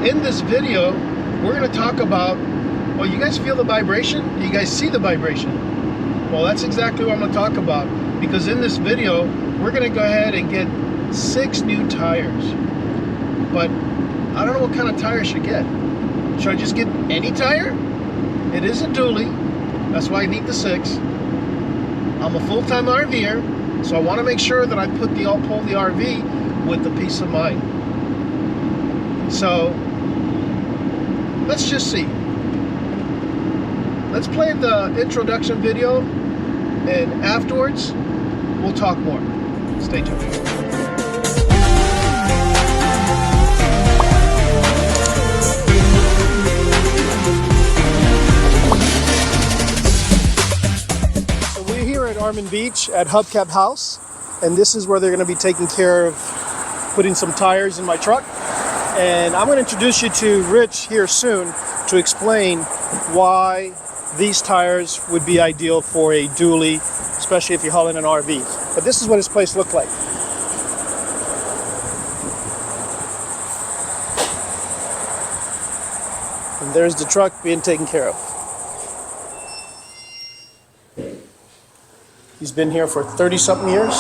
in this video, we're going to talk about, well, you guys feel the vibration? Do you guys see the vibration? Well, that's exactly what I'm going to talk about, because in this video, we're going to go ahead and get 6 new tires. But I don't know what kind of tire I should get. Should I just get any tire? It is a dually. That's why I need the 6. I'm a full-time RVer, so I want to make sure that I pull the RV with the peace of mind. So let's just see. Let's play the introduction video, and afterwards we'll talk more. Stay tuned. Armin Beach at HubCap House, and this is where they're going to be taking care of putting some tires in my truck. And I'm going to introduce you to Rich here soon to explain why these tires would be ideal for a dually, especially if you're hauling an RV. But this is what his place looked like. And there's the truck being taken care of. He's been here for 30-something years.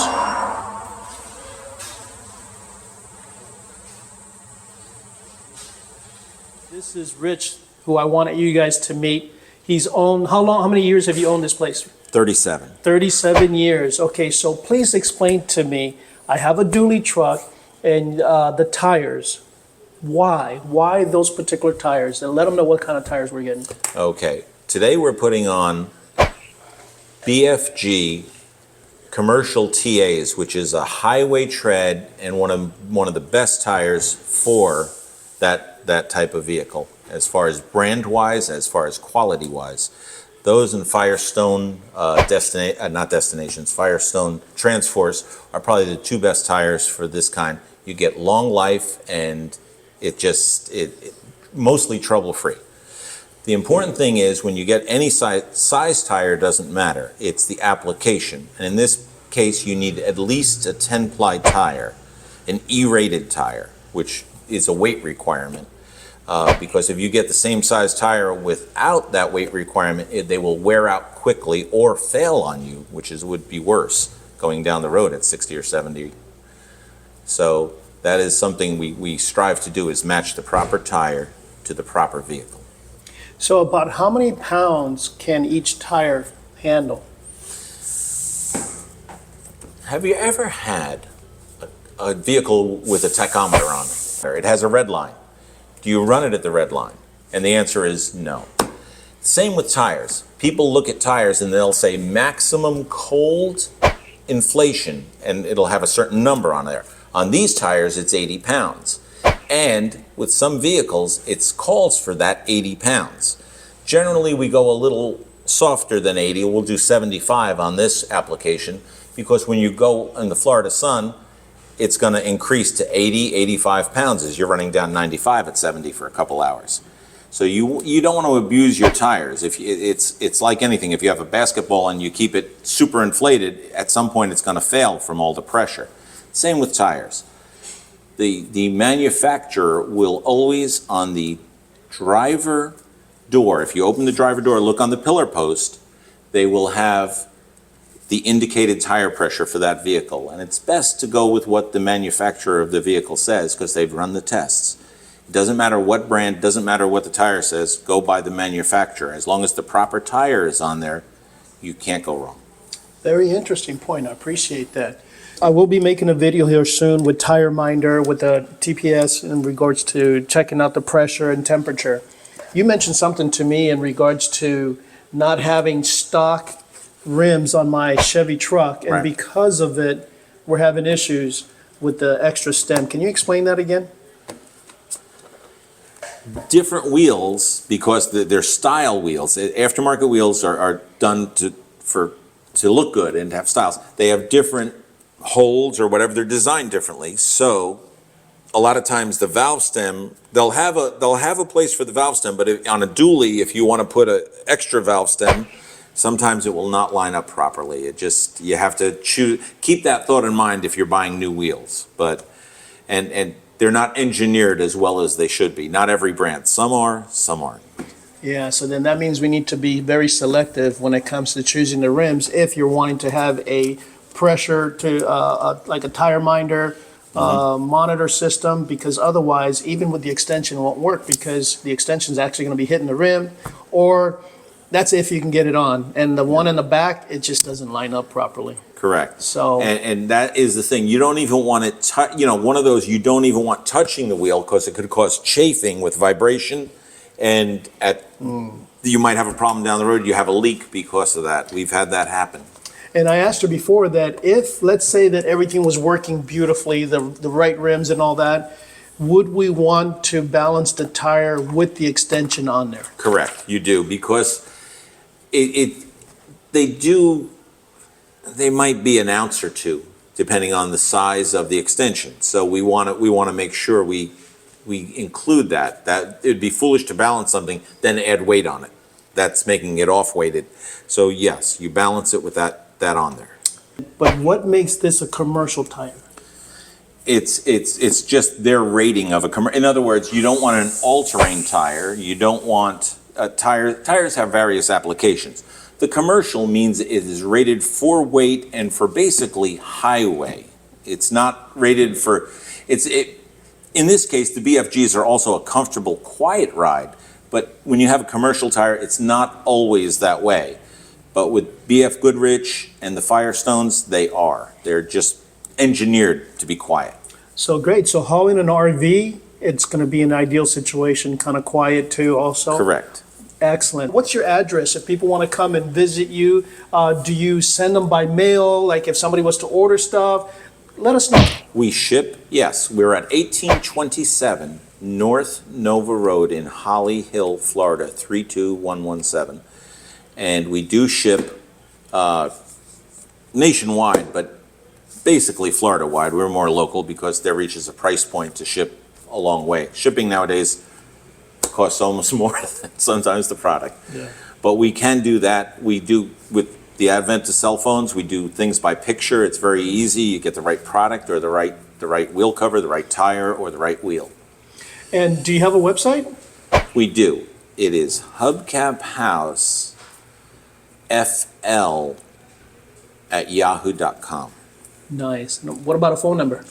This is Rich, who I wanted you guys to meet. He's owned, how many years have you owned this place? 37. 37 years. Okay, so please explain to me, I have a dually truck and the tires. Why? Why those particular tires? And let them know what kind of tires we're getting. Okay, today we're putting on BFG commercial TAs, which is a highway tread and one of the best tires for that type of vehicle, as far as brand wise, as far as quality wise. Those in Firestone Firestone Transforce are probably the 2 best tires for this kind. You get long life, and it mostly trouble free. The important thing is, when you get any size tire, doesn't matter. It's the application. And in this case, you need at least a 10-ply tire, an E-rated tire, which is a weight requirement. Because if you get the same size tire without that weight requirement, they will wear out quickly or fail on you, which would be worse going down the road at 60 or 70. So that is something we strive to do, is match the proper tire to the proper vehicle. So about how many pounds can each tire handle? Have you ever had a vehicle with a tachometer on it? It has a red line. Do you run it at the red line? And the answer is no. Same with tires. People look at tires and they'll say maximum cold inflation, and it'll have a certain number on there. On these tires, it's 80 pounds. And with some vehicles, it calls for that 80 pounds. Generally, we go a little softer than 80. We'll do 75 on this application, because when you go in the Florida sun, it's going to increase to 80, 85 pounds as you're running down 95 at 70 for a couple hours. So you don't want to abuse your tires. It's like anything. If you have a basketball and you keep it super inflated, at some point it's going to fail from all the pressure. Same with tires. The manufacturer will always, on the driver door, if you open the driver door, look on the pillar post, they will have the indicated tire pressure for that vehicle. And it's best to go with what the manufacturer of the vehicle says, because they've run the tests. It doesn't matter what brand, doesn't matter what the tire says, go by the manufacturer. As long as the proper tire is on there, you can't go wrong. Very interesting point. I appreciate that. I will be making a video here soon with Tire Minder, with the TPS, in regards to checking out the pressure and temperature. You mentioned something to me in regards to not having stock rims on my Chevy truck, and Right. because of it, we're having issues with the extra stem. Can you explain that again? Different wheels, because they're style wheels. Aftermarket wheels are done to look good and have styles. They have different holes or whatever. They're designed differently. So a lot of times the valve stem, they'll have a place for the valve stem, but on a dually, if you want to put an extra valve stem, sometimes it will not line up properly. You have to keep that thought in mind if you're buying new wheels. And they're not engineered as well as they should be. Not every brand. Some are, some aren't. Yeah, so then that means we need to be very selective when it comes to choosing the rims if you're wanting to have a pressure to, like a tire minder, monitor system, because otherwise, even with the extension, it won't work because the extension is actually going to be hitting the rim, or that's if you can get it on. And the one in the back, it just doesn't line up properly. Correct. So, and that is the thing. You don't even want it, one of those you don't even want touching the wheel because it could cause chafing with vibration. And you might have a problem down the road. You have a leak because of that. We've had that happen. and I asked her before that if, let's say that everything was working beautifully, the right rims and all that, would we want to balance the tire with the extension on there? Correct, you do, because they might be an ounce or two, depending on the size of the extension. So we want to make sure we include that. That it'd be foolish to balance something, then add weight on it. That's making it off-weighted. So yes, you balance it with that on there. But what makes this a commercial tire? It's just their rating of a commercial. In other words, you don't want an all-terrain tire. You don't want a tire. Tires have various applications. The commercial means it is rated for weight and for basically highway. It's not rated for, in this case, the BFGs are also a comfortable, quiet ride. But when you have a commercial tire, it's not always that way. But with BF Goodrich and the Firestones, they are. They're just engineered to be quiet. So great. So hauling an RV, it's going to be an ideal situation, kind of quiet too also? Correct. Excellent. What's your address if people want to come and visit you? Do you send them by mail? Like if somebody was to order stuff, let us know. We ship, yes. We're at 1827 North Nova Road in Holly Hill, Florida, 32117. And we do ship nationwide, but basically Florida-wide. We're more local because there reaches a price point to ship a long way. Shipping nowadays costs almost more than sometimes the product. Yeah. But we can do that. We do, with the advent of cell phones, we do things by picture. It's very easy. You get the right product or the right wheel cover, the right tire, or the right wheel. And do you have a website? We do. It is HubCap House FL@yahoo.com. Nice. What about a phone number?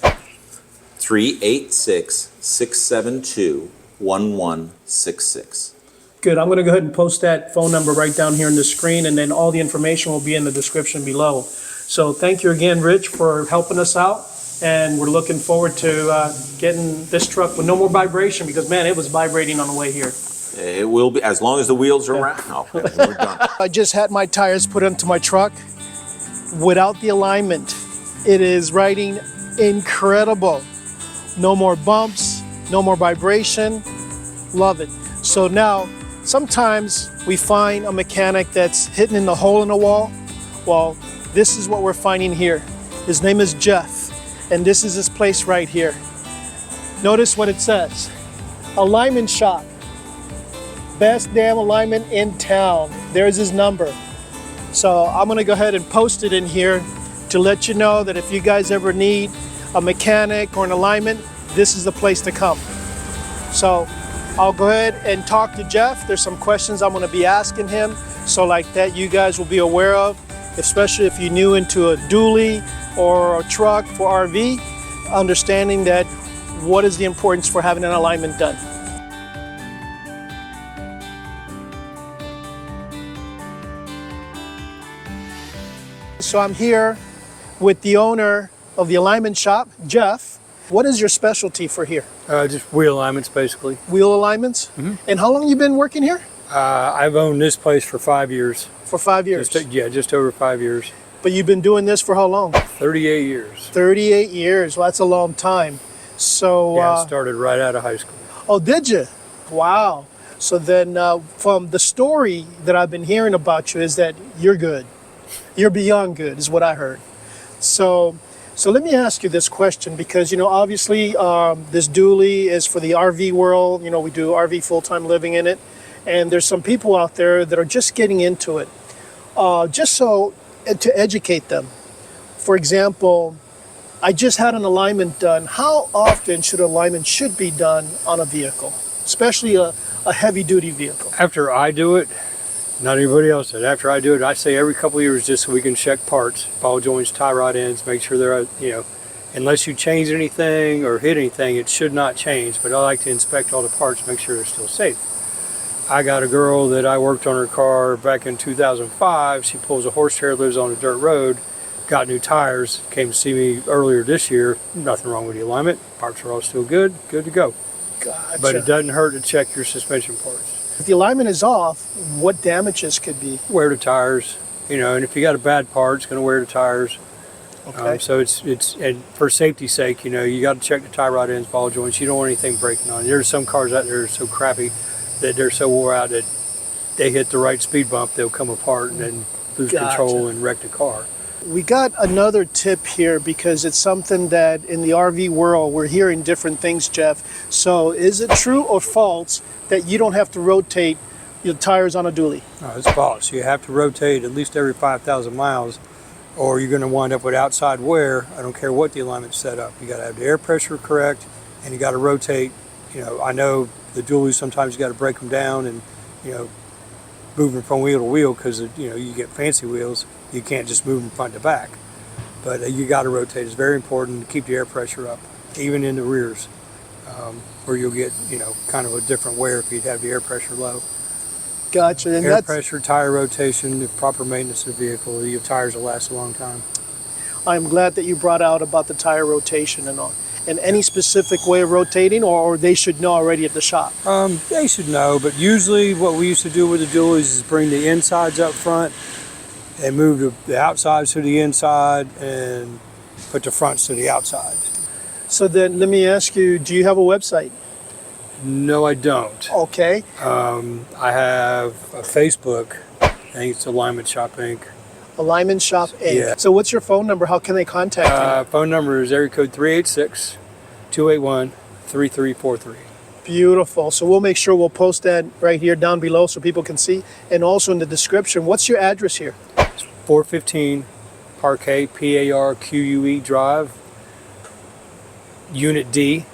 386-672-1166. Good. I'm going to go ahead and post that phone number right down here on the screen, and then all the information will be in the description below. So thank you again, Rich, for helping us out, and we're looking forward to getting this truck with no more vibration because, man, it was vibrating on the way here. It will be, as long as the wheels are around. Oh, we're done. I just had my tires put into my truck without the alignment. It is riding incredible. No more bumps, no more vibration. Love it. So now, sometimes we find a mechanic that's hitting in the hole in the wall. Well, this is what we're finding here. His name is Jeff, and this is his place right here. Notice what it says. Alignment shop. Best damn alignment in town. There's his number. So I'm gonna go ahead and post it in here to let you know that if you guys ever need a mechanic or an alignment, this is the place to come. So I'll go ahead and talk to Jeff. There's some questions I'm gonna be asking him. So like that you guys will be aware of, especially if you're new into a dually or a truck for RV, understanding that what is the importance for having an alignment done. So I'm here with the owner of the alignment shop, Jeff. What is your specialty for here? Just wheel alignments, basically. Wheel alignments? Mm-hmm. And how long have you been working here? I've owned this place for 5 years. For 5 years? Just over 5 years. But you've been doing this for how long? 38 years. 38 years. Well, that's a long time. So I started right out of high school. Oh, did you? Wow. So then from the story that I've been hearing about you is that you're good. You're beyond good, is what I heard. So let me ask you this question because, obviously this dually is for the RV world. We do RV full-time living in it. And there's some people out there that are just getting into it. Just so to educate them. For example, I just had an alignment done. How often should alignment should be done on a vehicle, especially a heavy duty vehicle? After I do it, not anybody else does. After I do it, I say every couple of years just so we can check parts, ball joints, tie rod ends, make sure they're, unless you change anything or hit anything, it should not change. But I like to inspect all the parts, make sure they're still safe. I got a girl that I worked on her car back in 2005. She pulls a horse trailer, lives on a dirt road, got new tires, came to see me earlier this year. Nothing wrong with the alignment. Parts are all still good to go. Gotcha. But it doesn't hurt to check your suspension parts. If the alignment is off, what damages could be? Wear the tires, and if you got a bad part, it's going to wear the tires. Okay. So it's and for safety's sake, you got to check the tie rod ends, ball joints. You don't want anything breaking on. There's some cars out there that are so crappy that they're so wore out that they hit the right speed bump, they'll come apart and then lose control and wreck the car. We got another tip here because it's something that in the RV world we're hearing different things, Jeff. So is it true or false that you don't have to rotate your tires on a dually? No, it's false. You have to rotate at least every 5,000 miles or you're going to wind up with outside wear. I don't care what the alignment's set up. You got to have the air pressure correct and you got to rotate. I know the dualies sometimes you got to break them down and move them from wheel to wheel because you get fancy wheels. You can't just move them front to back, but you got to rotate. It's very important to keep the air pressure up, even in the rears, or you'll get kind of a different wear if you have the air pressure low. Gotcha. And air pressure, tire rotation, the proper maintenance of the vehicle. Your tires will last a long time. I'm glad that you brought out about the tire rotation and all. And any specific way of rotating, or they should know already at the shop? They should know, but usually what we used to do with the dualies is bring the insides up front and move the outsides to the inside and put the fronts to the outside. So then let me ask you, do you have a website? No, I don't. Okay. I have a Facebook. I think it's Alignment Shop Inc. Alignment Shop Inc. Yeah. So what's your phone number? How can they contact Phone number is area code 386-281-3343. Beautiful. So we'll make sure we'll post that right here down below so people can see. And also in the description, what's your address here? 415 Parquet, Parque Drive, Unit D,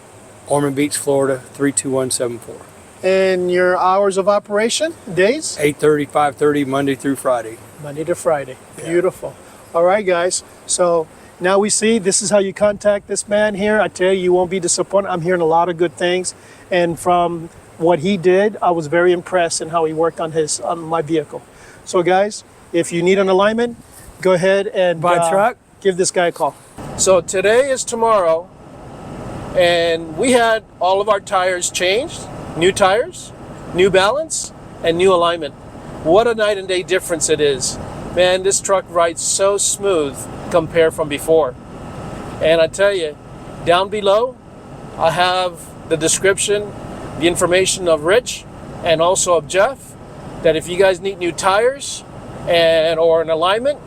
Ormond Beach, Florida, 32174. And your hours of operation, days? 8:30, 5:30, Monday through Friday. Monday to Friday. Beautiful. All right, guys. So now we see this is how you contact this man here. I tell you, you won't be disappointed. I'm hearing a lot of good things. And from what he did, I was very impressed in how he worked on my vehicle. So guys, if you need an alignment, go ahead and Buy a truck. Give this guy a call. So today is tomorrow, and we had all of our tires changed, new tires, new balance, and new alignment. What a night and day difference it is. Man, this truck rides so smooth compared from before. And I tell you, down below, I have the description, the information of Rich and also of Jeff, that if you guys need new tires or an alignment,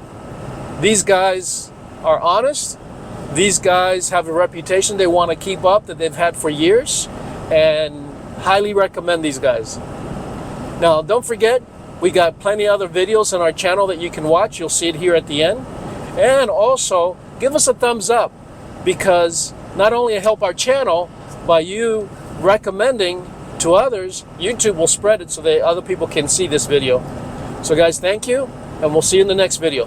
these guys are honest. These guys have a reputation they want to keep up that they've had for years, and highly recommend these guys. Now, don't forget, we got plenty of other videos on our channel that you can watch. You'll see it here at the end. And also, give us a thumbs up, because not only help our channel, by you recommending to others, YouTube will spread it so that other people can see this video. So guys, thank you, and we'll see you in the next video.